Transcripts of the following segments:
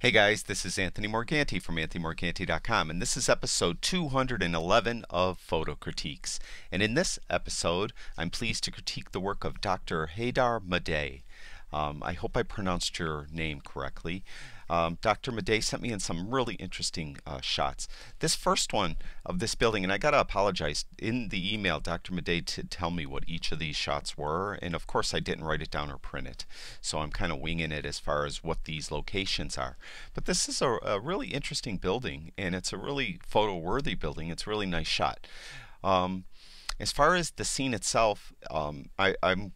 Hey guys, this is Anthony Morganti from anthonymorganti.com, and this is episode 211 of Photo Critiques. And in this episode, I'm pleased to critique the work of Dr. Haydar Mahdey. I hope I pronounced your name correctly. Dr. Mahdey sent me in some really interesting shots. This first one of this building, and I gotta apologize, in the email Dr. Mahdey did tell me what each of these shots were, and of course I didn't write it down or print it. So I'm kind of winging it as far as what these locations are. But this is a really interesting building, and it's a really photo-worthy building. It's a really nice shot. As far as the scene itself, I'm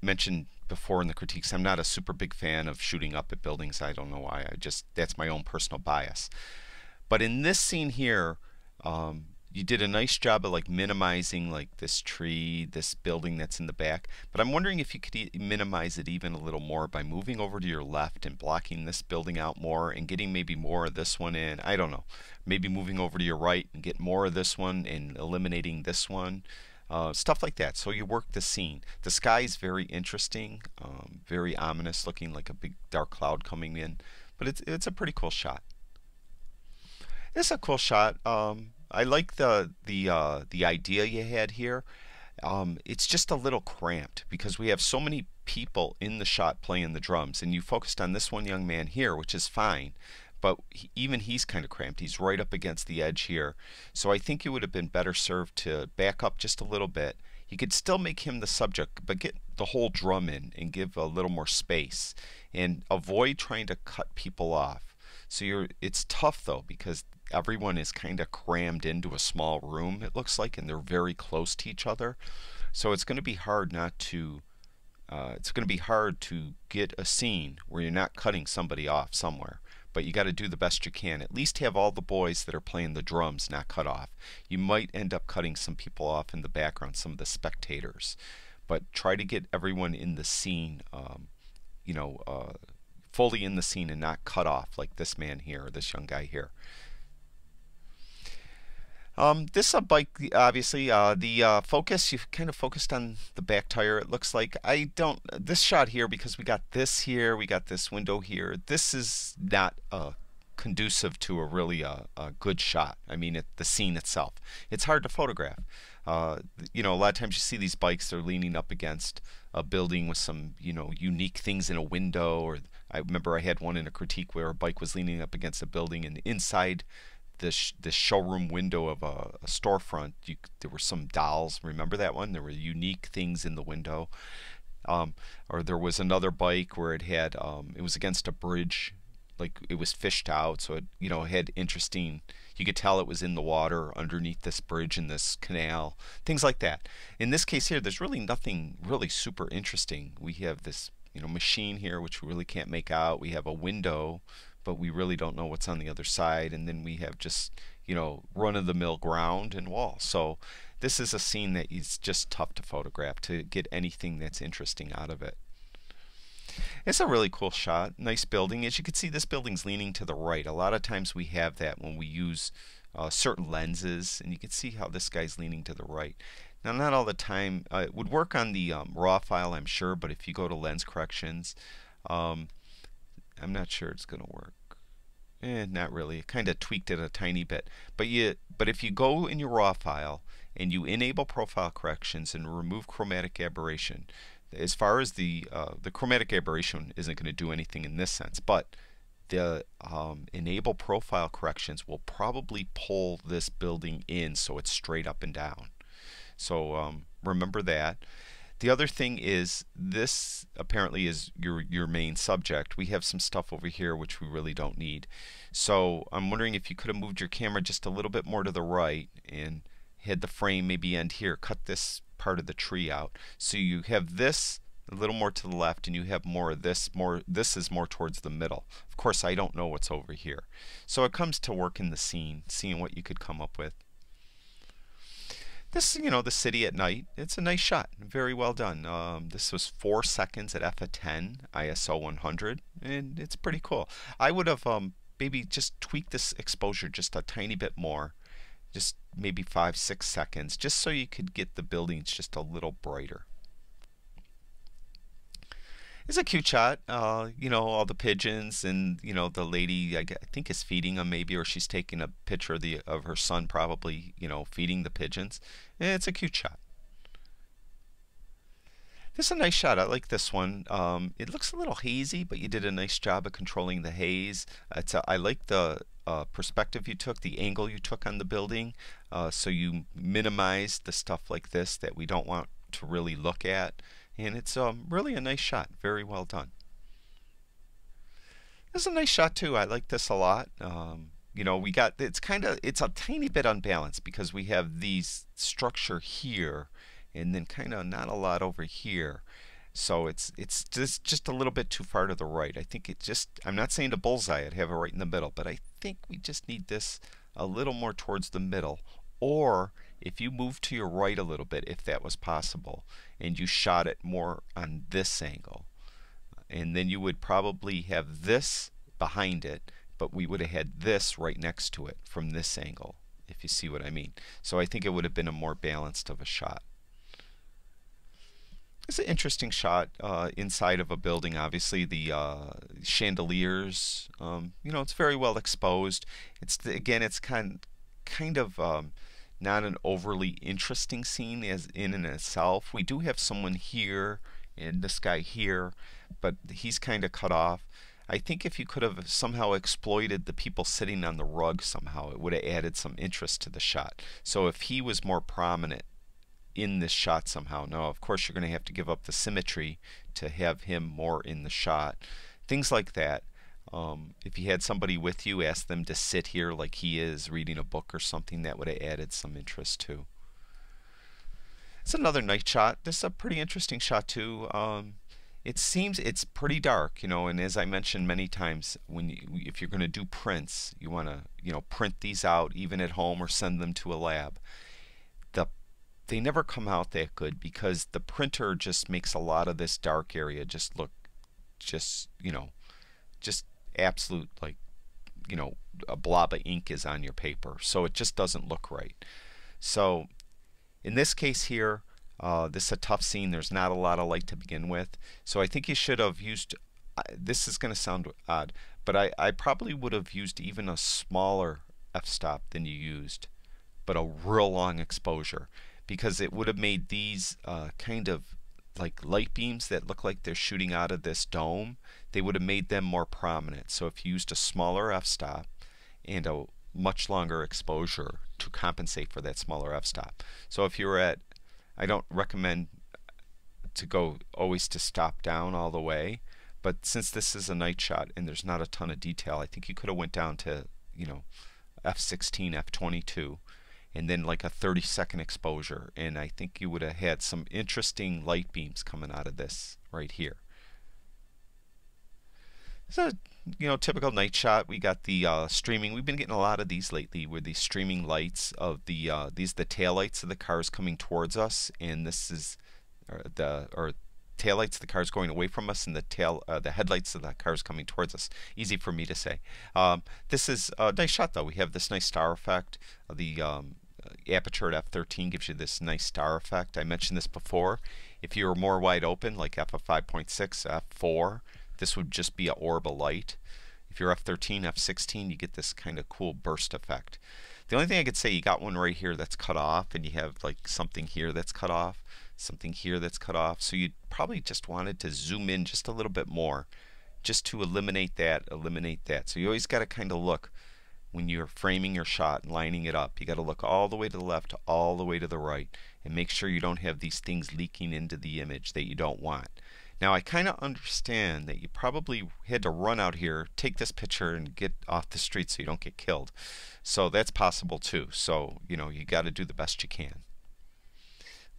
mentioned before in the critiques, I'm not a super big fan of shooting up at buildings. I don't know why. That's my own personal bias. But in this scene here, you did a nice job of like minimizing like this tree, this building that's in the back. But I'm wondering if you could minimize it even a little more by moving over to your left and blocking this building out more and getting maybe more of this one in. I don't know. Maybe moving over to your right and get more of this one and eliminating this one. Stuff like that. So you work the scene. The sky is very interesting, very ominous, looking like a big dark cloud coming in. But it's a pretty cool shot. It's a cool shot. I like the idea you had here. It's just a little cramped because we have so many people in the shot playing the drums, and you focused on this one young man here, which is fine. But even he's kind of cramped. He's right up against the edge here. So I think it would have been better served to back up just a little bit. You could still make him the subject, but get the whole drum in and give a little more space. And avoid trying to cut people off. So it's tough though, because everyone is kind of crammed into a small room, it looks like, and they're very close to each other. So it's going to be hard to get a scene where you're not cutting somebody off somewhere. But you got to do the best you can. At least have all the boys that are playing the drums not cut off. You might end up cutting some people off in the background, some of the spectators. But try to get everyone in the scene, fully in the scene and not cut off like this man here, or this young guy here. This is a bike, obviously. The focus, you've kind of focused on the back tire, it looks like. This shot here, because we got this here, we got this window here, this is not conducive to a really a good shot. I mean, the scene itself. It's hard to photograph. A lot of times you see these bikes, they're leaning up against a building with some, unique things in a window. Or I remember I had one in a critique where a bike was leaning up against a building, and inside this showroom window of a storefront, there were some dolls. Remember that one? There were unique things in the window. Or there was another bike where it had it was against a bridge, like it was fished out, so it had interesting. You could tell it was in the water underneath this bridge in this canal. Things like that. In this case here, there's really nothing really super interesting. We have this machine here which we really can't make out. We have a window, but we really don't know what's on the other side. And then we have just, run-of-the-mill ground and walls. So this is a scene that is just tough to photograph, to get anything that's interesting out of it. It's a really cool shot. Nice building. As you can see, this building's leaning to the right. A lot of times we have that when we use certain lenses, and you can see how this guy's leaning to the right. Now, not all the time. It would work on the raw file, I'm sure, but if you go to lens corrections, I'm not sure it's going to work. Not really. It kind of tweaked it a tiny bit. But if you go in your raw file and you enable profile corrections and remove chromatic aberration, as far as the chromatic aberration isn't going to do anything in this sense, but the enable profile corrections will probably pull this building in so it's straight up and down. So remember that. The other thing is, this apparently is your main subject. We have some stuff over here which we really don't need. So I'm wondering if you could have moved your camera just a little bit more to the right and had the frame maybe end here. Cut this part of the tree out. So you have this a little more to the left, and you have more of this. This is more towards the middle. Of course, I don't know what's over here. So it comes to work in the scene, seeing what you could come up with. This, the city at night, it's a nice shot. Very well done. This was 4 seconds at f of 10, ISO 100, and it's pretty cool. I would have maybe just tweaked this exposure just a tiny bit more, just maybe 5-6 seconds, just so you could get the buildings just a little brighter. It's a cute shot. You know, all the pigeons and the lady I think is feeding them maybe, or she's taking a picture of the of her son probably, feeding the pigeons. It's a cute shot. This is a nice shot. I like this one. It looks a little hazy, but you did a nice job of controlling the haze. I like the perspective you took, the angle you took on the building, so you minimize the stuff like this that we don't want to really look at. And it's really a nice shot. Very well done. This is a nice shot too. I like this a lot. We got it's a tiny bit unbalanced because we have these structure here and then kind of not a lot over here. So it's just a little bit too far to the right. I think I'm not saying to bullseye it, have it right in the middle, but I think we just need this a little more towards the middle. Or if you move to your right a little bit, if that was possible, and you shot it more on this angle, and then you would probably have this behind it, but we would have had this right next to it from this angle, if you see what I mean. So I think it would have been a more balanced of a shot. It's an interesting shot inside of a building. Obviously, the chandeliers. It's very well exposed. Again, it's kind of not an overly interesting scene as in and itself. We do have someone here and this guy here, but he's kind of cut off. I think if you could have somehow exploited the people sitting on the rug somehow, it would have added some interest to the shot. So if he was more prominent in this shot somehow. Now, of course, you're going to have to give up the symmetry to have him more in the shot. Things like that. If you had somebody with you, ask them to sit here like he is reading a book or something. That would have added some interest too. It's another night shot. This is a pretty interesting shot too. It seems it's pretty dark, and as I mentioned many times, if you're going to do prints, you want to print these out even at home or send them to a lab. They never come out that good because the printer just makes a lot of this dark area just look just absolute, like a blob of ink is on your paper, so it just doesn't look right. So in this case here, this is a tough scene. There's not a lot of light to begin with, so I think you should have used, this is going to sound odd, but I probably would have used even a smaller f-stop than you used, but a real long exposure, because it would have made these kind of like light beams that look like they're shooting out of this dome. They would have made them more prominent. So if you used a smaller f-stop and a much longer exposure to compensate for that smaller f-stop. So if you're at, I don't recommend to go always to stop down all the way, but since this is a night shot and there's not a ton of detail, I think you could have went down to f16, f22, and then like a 30-second exposure, and I think you would have had some interesting light beams coming out of this right here. It's a typical night shot. We got the streaming. We've been getting a lot of these lately, where these streaming lights of the the tail lights of the cars coming towards us, and this is the tail lights of the cars going away from us, and the headlights of the cars coming towards us. Easy for me to say. This is a nice shot though. We have this nice star effect. The aperture at f13 gives you this nice star effect. I mentioned this before. If you were more wide open, like f of 5.6, f4, this would just be an orb of light. If you're f13, f16, you get this kind of cool burst effect. The only thing I could say, you got one right here that's cut off, and you have like something here that's cut off, something here that's cut off. So you probably just wanted to zoom in just a little bit more, just to eliminate that. So you always got to kind of look when you're framing your shot and lining it up. You got to look all the way to the left, all the way to the right, and make sure you don't have these things leaking into the image that you don't want. Now, I kind of understand that you probably had to run out here, take this picture, and get off the street so you don't get killed. So that's possible too. So, you got to do the best you can.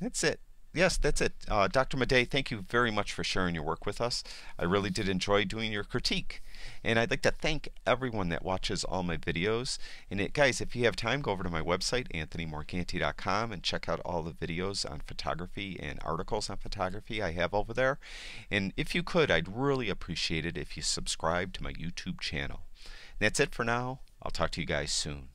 That's it. Yes, that's it. Dr. Mahdey, thank you very much for sharing your work with us. I really did enjoy doing your critique. And I'd like to thank everyone that watches all my videos. And guys, if you have time, go over to my website, anthonymorganti.com, and check out all the videos on photography and articles on photography I have over there. And if you could, I'd really appreciate it if you subscribe to my YouTube channel. And that's it for now. I'll talk to you guys soon.